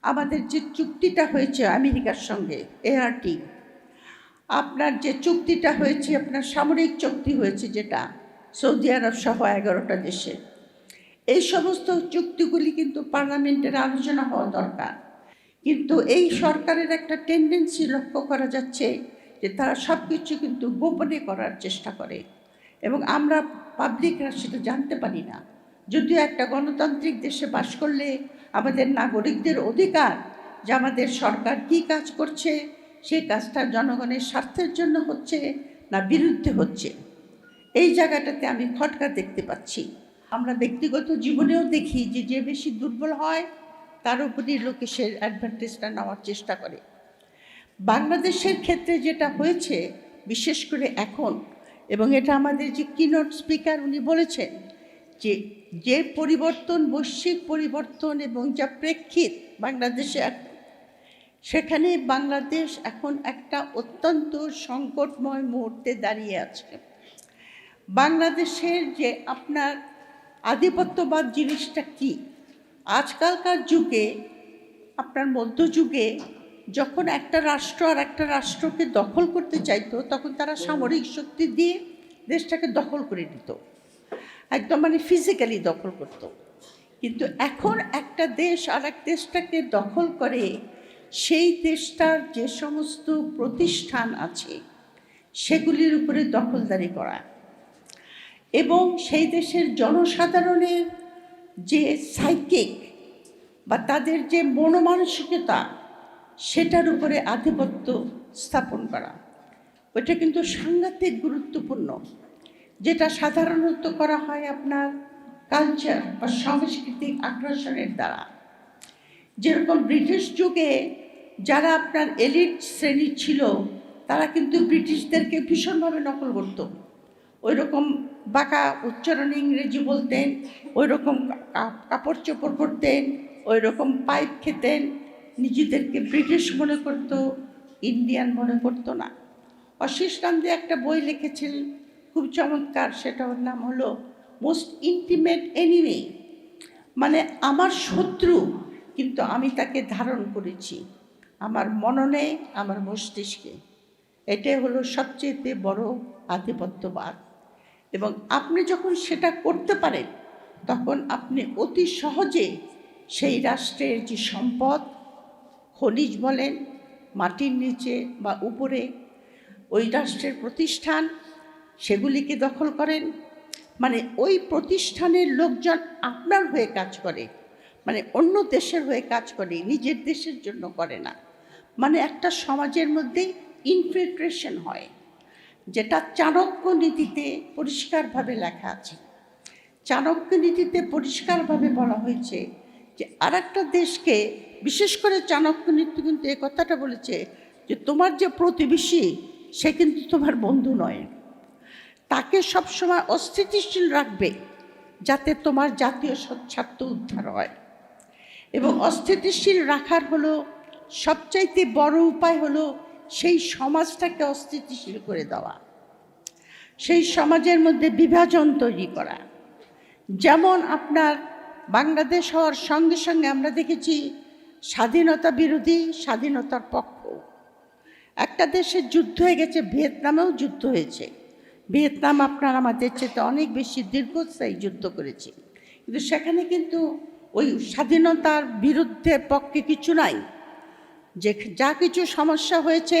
আমাদের যে চুক্তিটা হয়েছে আমেরিকার সঙ্গে এআরটি, আপনার যে চুক্তিটা হয়েছে, আপনার সামরিক চুক্তি হয়েছে যেটা সৌদি আরব সহ 11টা দেশে, এই সমস্ত চুক্তিগুলি কিন্তু পার্লামেন্টের আলোচনা হওয়া দরকার। কিন্তু এই সরকারের একটা টেন্ডেন্সি লক্ষ্য করা যাচ্ছে যে তারা সব কিছু কিন্তু গোপনে করার চেষ্টা করে এবং আমরা পাবলিকরা সেটা জানতে পারি না। যদিও একটা গণতান্ত্রিক দেশে বাস করলে আমাদের নাগরিকদের অধিকার যে আমাদের সরকার কী কাজ করছে, সেই কাজটা জনগণের স্বার্থের জন্য হচ্ছে না বিরুদ্ধে হচ্ছে, এই জায়গাটাতে আমি খটকা দেখতে পাচ্ছি। আমরা ব্যক্তিগত জীবনেও দেখি যে যে বেশি দুর্বল হয় তার উপরই লোকে সে অ্যাডভান্টেজটা নেওয়ার চেষ্টা করে। বাংলাদেশের ক্ষেত্রে যেটা হয়েছে বিশেষ করে এখন, এবং এটা আমাদের যে কিনোট স্পিকার উনি বলেছেন যে যে পরিবর্তন, বৈশ্বিক পরিবর্তন এবং যা প্রেক্ষিত বাংলাদেশে, সেখানে বাংলাদেশ এখন একটা অত্যন্ত সংকটময় মুহূর্তে দাঁড়িয়ে আছে। বাংলাদেশের যে আপনার আধিপত্যবাদ জিনিসটা কি, আজকালকার যুগে আপনার মধ্যযুগে যখন একটা রাষ্ট্র আর একটা রাষ্ট্রকে দখল করতে চাইতো তখন তারা সামরিক শক্তি দিয়ে দেশটাকে দখল করে নিত, একদম মানে ফিজিক্যালি দখল করত। কিন্তু এখন একটা দেশ আর এক দেশটাকে দখল করে সেই দেশটার যে সমস্ত প্রতিষ্ঠান আছে সেগুলির উপরে দখলদারি করা এবং সেই দেশের জনসাধারণের যে সাইকিক বা তাদের যে মনোমানসিকতা সেটার উপরে আধিপত্য স্থাপন করা, ওইটা কিন্তু সাংঘাতিক গুরুত্বপূর্ণ। যেটা সাধারণত করা হয় আপনার কালচার বা সাংস্কৃতিক আগ্রাসনের দ্বারা। যেরকম ব্রিটিশ যুগে যারা আপনার এলিট শ্রেণী ছিল তারা কিন্তু ব্রিটিশদেরকে ভীষণভাবে নকল করত। ওই রকম বাঁকা উচ্চারণে ইংরেজি বলতেন, ওই রকম কাপড় চোপড় পরতেন, ওই রকম পাইপ খেতেন, নিজেদেরকে ব্রিটিশ মনে করত, ইন্ডিয়ান মনে করতো না। অশীষ কান্তি একটা বই লিখেছিলেন খুব চমৎকার, সেটার নাম হলো মোস্ট ইন্টিমেট এনিমি, মানে আমার শত্রু কিন্তু আমি তাকে ধারণ করেছি আমার মননে, আমার মস্তিষ্কে। এটাই হলো সবচেয়ে বড় আধিপত্যবাদ। এবং আপনি যখন সেটা করতে পারেন তখন আপনি অতি সহজে সেই রাষ্ট্রের যে সম্পদ, খনিজ বলেন, মাটির নিচে বা উপরে, ওই রাষ্ট্রের প্রতিষ্ঠান সেগুলিকে দখল করেন। মানে ওই প্রতিষ্ঠানের লোকজন আপনার হয়ে কাজ করে, মানে অন্য দেশের হয়ে কাজ করে, নিজের দেশের জন্য করে না। মানে একটা সমাজের মধ্যে ইনফিল্ট্রেশন হয়, যেটা চাণক্য নীতিতে পরিষ্কারভাবে লেখা আছে। চাণক্য নীতিতে পরিষ্কারভাবে বলা হয়েছে যে আর একটা দেশকে, বিশেষ করে চাণক্য নীতি কিন্তু এ কথাটা বলেছে যে তোমার যে প্রতিবেশী সে কিন্তু তোমার বন্ধু নয়, তাকে সবসময় অস্থিতিশীল রাখবে যাতে তোমার জাতীয় স্বার্থ উদ্ধার হয়। এবং অস্থিতিশীল রাখার হলো সবচাইতে বড় উপায় হলো সেই সমাজটাকে অস্থিতিশীল করে দেওয়া, সেই সমাজের মধ্যে বিভাজন তৈরি করা। যেমন আপনার বাংলাদেশ হওয়ার সঙ্গে সঙ্গে আমরা দেখেছি স্বাধীনতা বিরোধী, স্বাধীনতার পক্ষ। একটা দেশের যুদ্ধ হয়ে গেছে, ভিয়েতনামেও যুদ্ধ হয়েছে। ভিয়েতনাম আপনার আমাদের চেয়ে অনেক বেশি দীর্ঘস্থায়ী যুদ্ধ করেছে, কিন্তু সেখানে কিন্তু ওই স্বাধীনতার বিরুদ্ধে পক্ষে কিছু নাই। যে যা কিছু সমস্যা হয়েছে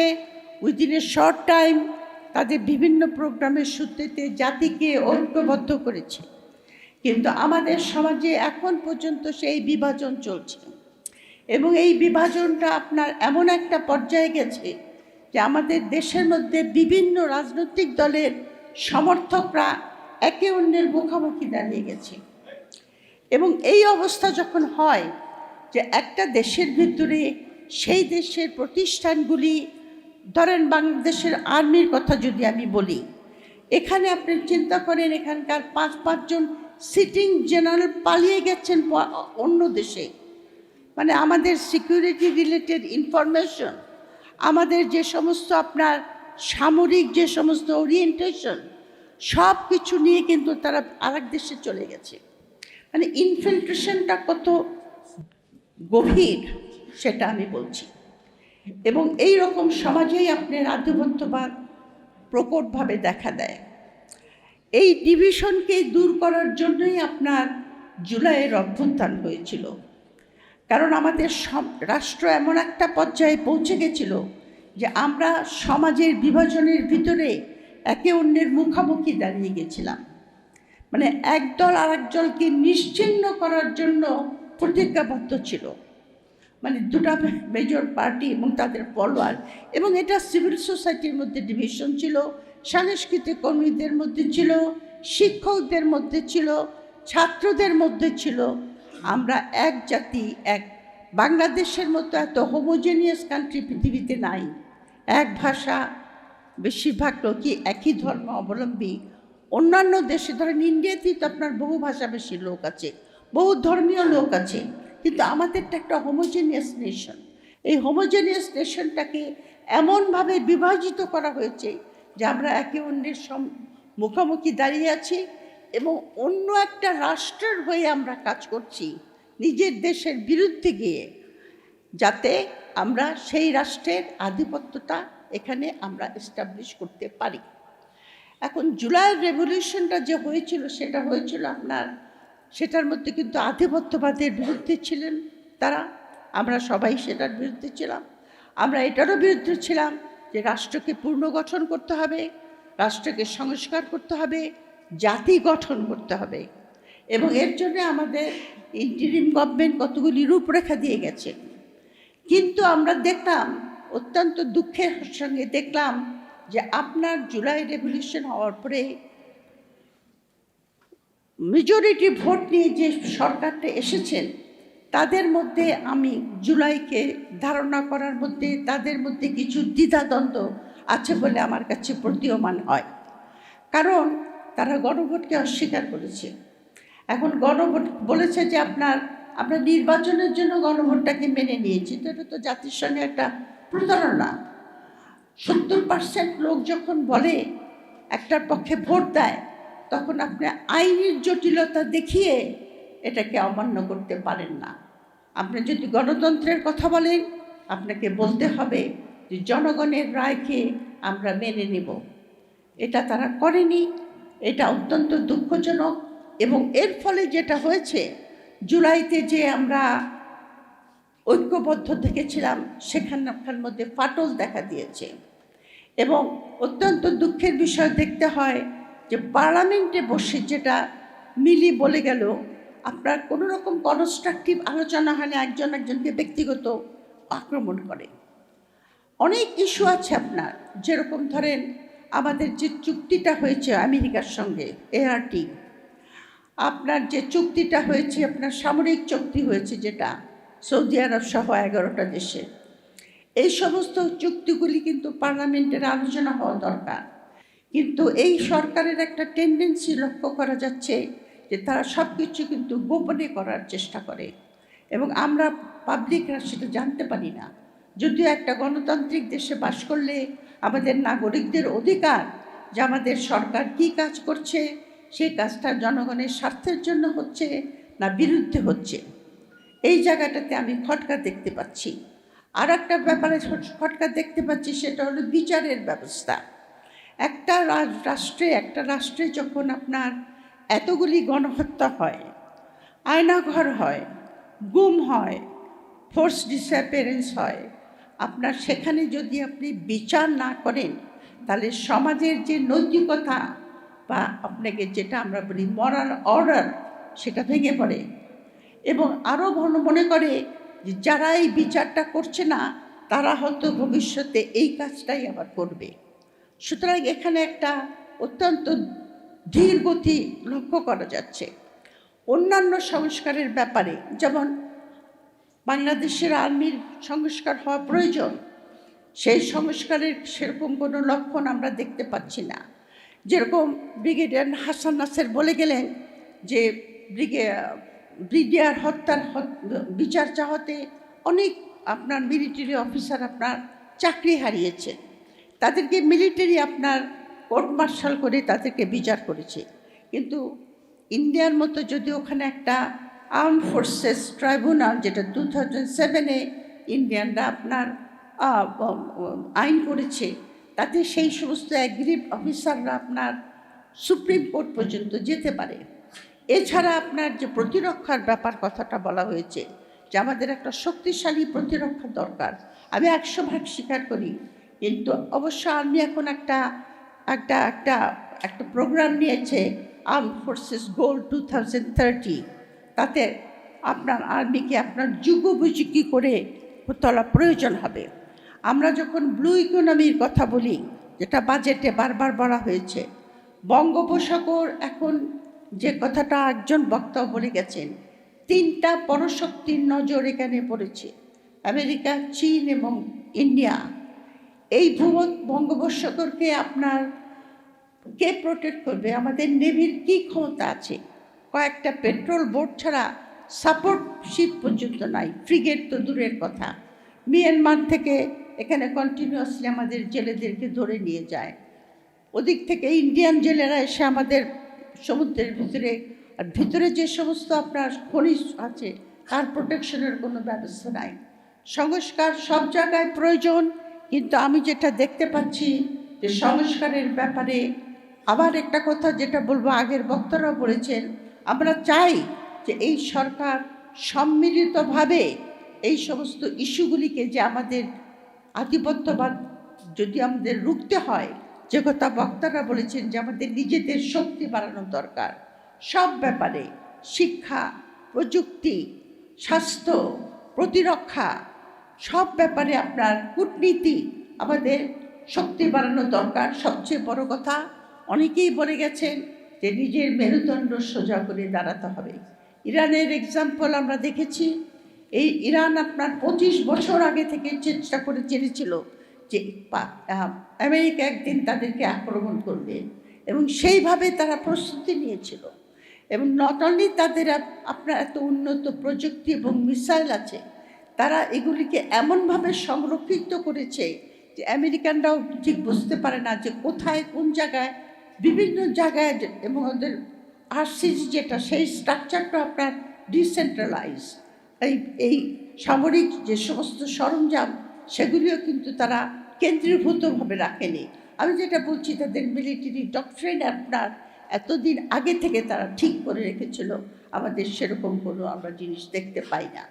উইদিন এ শর্ট টাইম তাদের বিভিন্ন প্রোগ্রামের সূত্রেতে জাতিকে ঐক্যবদ্ধ করেছে। কিন্তু আমাদের সমাজে এখন পর্যন্ত সেই বিভাজন চলছে এবং এই বিভাজনটা আপনার এমন একটা পর্যায়ে গেছে যে আমাদের দেশের মধ্যে বিভিন্ন রাজনৈতিক দলের সমর্থকরা একে অন্যের মুখোমুখি দাঁড়িয়ে গেছে। এবং এই অবস্থা যখন হয় যে একটা দেশের ভিতরে সেই দেশের প্রতিষ্ঠানগুলি, ধরেন বাংলাদেশের আর্মির কথা যদি আমি বলি, এখানে আপনি চিন্তা করেন এখানকার 5 জন সিটিং জেনারেল পালিয়ে গেছেন অন্য দেশে। মানে আমাদের সিকিউরিটি রিলেটেড ইনফরমেশন, আমাদের যে সমস্ত আপনার সামরিক যে সমস্ত ওরিয়েন্টেশন, সব কিছু নিয়ে কিন্তু তারা আরেক দেশে চলে গেছে। মানে ইনফিল্ট্রেশনটা কত গভীর সেটা আমি বলছি। এবং এই রকম সমাজেই আপনার আধিপত্যবাদ প্রকটভাবে দেখা দেয়। এই ডিভিশনকে দূর করার জন্যই আপনার জুলাইয়ের অভ্যুত্থান হয়েছিল। কারণ আমাদের রাষ্ট্র এমন একটা পর্যায়ে পৌঁছে গেছিল যে আমরা সমাজের বিভাজনের ভিতরে একে অন্যের মুখোমুখি দাঁড়িয়ে গেছিলাম। মানে একদল আরেকজনকে নিশ্চিহ্ন করার জন্য প্রতিজ্ঞাবদ্ধ ছিল। মানে দুটা মেজর পার্টি এবং তাদের ফলোয়ার, এবং এটা সিভিল সোসাইটির মধ্যে ডিভিশন ছিল, সাংস্কৃতিক কর্মীদের মধ্যে ছিল, শিক্ষকদের মধ্যে ছিল, ছাত্রদের মধ্যে ছিল। আমরা এক জাতি, এক বাংলাদেশের মতো এত হোমোজেনিয়াস কান্ট্রি পৃথিবীতে নাই। এক ভাষা, বেশিরভাগ লোকই একই ধর্ম অবলম্বী। অন্যান্য দেশে ধরেন ইন্ডিয়াতেই তো আপনার বহু ভাষাভাষী লোক আছে, বহু ধর্মীয় লোক আছে, কিন্তু আমাদেরটা একটা হোমোজেনিয়াস নেশন। এই হোমোজেনিয়াস নেশনটাকে এমনভাবে বিভাজিত করা হয়েছে যে আমরা একে অন্যের মুখোমুখি দাঁড়িয়ে আছি এবং অন্য একটা রাষ্ট্রের হয়ে আমরা কাজ করছি নিজের দেশের বিরুদ্ধে গিয়ে, যাতে আমরা সেই রাষ্ট্রের আধিপত্যটা এখানে আমরা এস্টাবলিশ করতে পারি। এখন জুলাইয়ের রেভলিউশনটা যে হয়েছিল সেটা হয়েছিল আপনার, সেটার মধ্যে কিন্তু আধিপত্যবাদের বিরুদ্ধে ছিলেন তারা, আমরা সবাই সেটার বিরুদ্ধে ছিলাম। আমরা এটারও বিরুদ্ধে ছিলাম যে রাষ্ট্রকে পুনর্গঠন করতে হবে, রাষ্ট্রকে সংস্কার করতে হবে, জাতি গঠন করতে হবে। এবং এর জন্য আমাদের ইন্টারিম গভর্নমেন্ট কতগুলি রূপরেখা দিয়ে গেছে। কিন্তু আমরা দেখলাম, অত্যন্ত দুঃখের সঙ্গে দেখলাম যে আপনার জুলাই রেভলিউশন হওয়ার পরে মেজরিটি ভোট নিয়ে যে সরকারটা এসেছেন তাদের মধ্যে আমি জুলাইকে ধারণা করার মধ্যে তাদের মধ্যে কিছু দ্বিধাদ্বন্দ্ব আছে বলে আমার কাছে প্রতীয়মান হয়। কারণ তারা গণভোটকে অস্বীকার করেছে। এখন গণভোট বলেছে যে আমরা নির্বাচনের জন্য গণভোটটাকে মেনে নিয়েছি, তো এটা তো জাতির সঙ্গে একটা প্রতারণা। 70% লোক যখন বলে একটার পক্ষে ভোট দেয়, তখন আপনি আইনের জটিলতা দেখিয়ে এটাকে অমান্য করতে পারেন না। আপনি যদি গণতন্ত্রের কথা বলেন, আপনাকে বলতে হবে যে জনগণের রায়কে আমরা মেনে নেব। এটা তারা করেনি, এটা অত্যন্ত দুঃখজনক। এবং এর ফলে যেটা হয়েছে, জুলাইতে যে আমরা ঐক্যবদ্ধ দেখেছিলাম সেখানকার মধ্যে ফাটল দেখা দিয়েছে। এবং অত্যন্ত দুঃখের বিষয় দেখতে হয় যে পার্লামেন্টে বসে যেটা মিলি বলে গেল, আপনার কোনো রকম কনস্ট্রাকটিভ আলোচনা হয় না, একজন একজনকে ব্যক্তিগত আক্রমণ করে। অনেক ইস্যু আছে আপনার, যেরকম ধরেন আমাদের যে চুক্তিটা হয়েছে আমেরিকার সঙ্গে ART, আপনার যে চুক্তিটা হয়েছে, আপনার সামরিক চুক্তি হয়েছে যেটা সৌদি আরব সহ 11টা দেশে, এই সমস্ত চুক্তিগুলি কিন্তু পার্লামেন্টের আলোচনা হওয়া দরকার। কিন্তু এই সরকারের একটা টেন্ডেন্সি লক্ষ্য করা যাচ্ছে যে তারা সব কিছু কিন্তু গোপনে করার চেষ্টা করে এবং আমরা পাবলিকরা সেটা জানতে পারি না। যদিও একটা গণতান্ত্রিক দেশে বাস করলে আমাদের নাগরিকদের অধিকার যে আমাদের সরকার কী কাজ করছে, সেই কাজটা জনগণের স্বার্থের জন্য হচ্ছে না বিরুদ্ধে হচ্ছে, এই জায়গাটাতে আমি খটকা দেখতে পাচ্ছি। আর একটা ব্যাপারে খটকা দেখতে পাচ্ছি, সেটা হলো বিচারের ব্যবস্থা। একটা রাষ্ট্রে যখন আপনার এতগুলি গণহত্যা হয়, আয়নাঘর হয়, গুম হয়, ফোর্স ডিসঅ্যাপিয়ারেন্স হয়, আপনার সেখানে যদি আপনি বিচার না করেন, তাহলে সমাজের যে নৈতিকতা বা আপনাকে যেটা আমরা বলি মরাল অর্ডার, সেটা ভেঙে পড়ে। এবং আরও মনে করে যে যারা এই বিচারটা করছে না, তারা হয়তো ভবিষ্যতে এই কাজটাই আবার করবে। সুতরাং এখানে একটা অত্যন্ত ধীর গতি লক্ষ্য করা যাচ্ছে। অন্যান্য সংস্কারের ব্যাপারে, যেমন বাংলাদেশের আর্মির সংস্কার হওয়া প্রয়োজন, সেই সংস্কারের সেরকম কোনো লক্ষণ আমরা দেখতে পাচ্ছি না। যেরকম ব্রিগেডিয়ার হাসান নাসের বলে গেলেন যে ব্রিগেডিয়ার হত্যার বিচার চাওয়াতে অনেক আপনার মিলিটারি অফিসার আপনার চাকরি হারিয়েছে, তাদেরকে মিলিটারি আপনার কোর্ট মার্শাল করে তাদেরকে বিচার করেছে। কিন্তু ইন্ডিয়ার মতো যদি ওখানে একটা আর্ম ফোর্সেস ট্রাইব্যুনাল, যেটা 2007-এ ইন্ডিয়ানরা আপনার আইন করেছে, তাতে সেই সমস্ত অ্যাগ্রিড অফিসাররা আপনার সুপ্রিম কোর্ট পর্যন্ত যেতে পারে। এছাড়া আপনার যে প্রতিরক্ষার ব্যাপার কথাটা বলা হয়েছে, যে আমাদের একটা শক্তিশালী প্রতিরক্ষা দরকার, আমি 100% স্বীকার করি। কিন্তু অবশ্য আর্মি এখন একটা একটা একটা একটা প্রোগ্রাম নিয়েছে, আর্ম ফোর্সেস গোল 2030। তাতে আপনার আর্মিকে আপনার যুগোপযোগী করে তোলা প্রয়োজন হবে। আমরা যখন ব্লু ইকোনমির কথা বলি, যেটা বাজেটে বারবার বলা হয়েছে, বঙ্গোপসাগর এখন যে কথাটা একজন বক্তা বলে গেছেন, 3টা পরশক্তির নজর এখানে পড়েছে, আমেরিকা, চীন এবং ইন্ডিয়া। এই বঙ্গোপসাগরকে আপনার কে প্রোটেক্ট করবে? আমাদের নেভির কি ক্ষমতা আছে? কয়েকটা পেট্রোল বোট ছাড়া সাপোর্ট শিপ পর্যন্ত নাই, ফ্রিগেট তো দূরের কথা। মিয়ানমার থেকে এখানে কন্টিনিউয়াসলি আমাদের জেলেদেরকে ধরে নিয়ে যায়, ওদিক থেকে ইন্ডিয়ান জেলেরা এসে আমাদের সমুদ্রের ভিতরে, আর ভিতরে যে সমস্ত আপনার খনিজ আছে তার প্রোটেকশনের কোনো ব্যবস্থা নাই। সংস্কার সব জায়গায় প্রয়োজন, কিন্তু আমি যেটা দেখতে পাচ্ছি যে সংস্কারের ব্যাপারে আবার একটা কথা যেটা বলবো, আগের বক্তারাও বলেছেন, আমরা চাই যে এই সরকার সম্মিলিতভাবে এই সমস্ত ইস্যুগুলিকে, যে আমাদের আধিপত্যবাদ যদি আমাদের রুখতে হয়, যে কথা বক্তারা বলেছেন যে আমাদের নিজেদের শক্তি বাড়ানো দরকার, সব ব্যাপারে, শিক্ষা, প্রযুক্তি, স্বাস্থ্য, প্রতিরক্ষা, সব ব্যাপারে আপনার কূটনীতি, আমাদের শক্তি বাড়ানো দরকার। সবচেয়ে বড় কথা, অনেকেই বলে গেছেন যে নিজের মেরুদণ্ড সোজা করে দাঁড়াতে হবে। ইরানের এক্সাম্পল আমরা দেখেছি। এই ইরান আপনার 25 বছর আগে থেকে চেষ্টা করে জেনেছিল যে আমেরিকা একদিন তাদেরকে আক্রমণ করবে, এবং সেইভাবে তারা প্রস্তুতি নিয়েছিল। এবং নট অনলি তাদের আপনার এত উন্নত প্রযুক্তি এবং মিসাইল আছে, তারা এগুলিকে এমনভাবে সংরক্ষিত করেছে যে আমেরিকানরাও ঠিক বুঝতে পারে না যে কোথায় কোন জায়গায়, বিভিন্ন জায়গায়, এবং ওদের আরসিজি যেটা, সেই স্ট্রাকচারটা আপনার ডিসেন্ট্রালাইজ। এই সামরিক যে সমস্ত সরঞ্জাম, সেগুলিও কিন্তু তারা কেন্দ্রীভূতভাবে রাখেনি। আমি যেটা বলছি, তাদের মিলিটারি ডক্ট্রিন আপনার এতদিন আগে থেকে তারা ঠিক করে রেখেছিল, আমাদের সেরকম কোনো আমরা জিনিস দেখতে পাই না।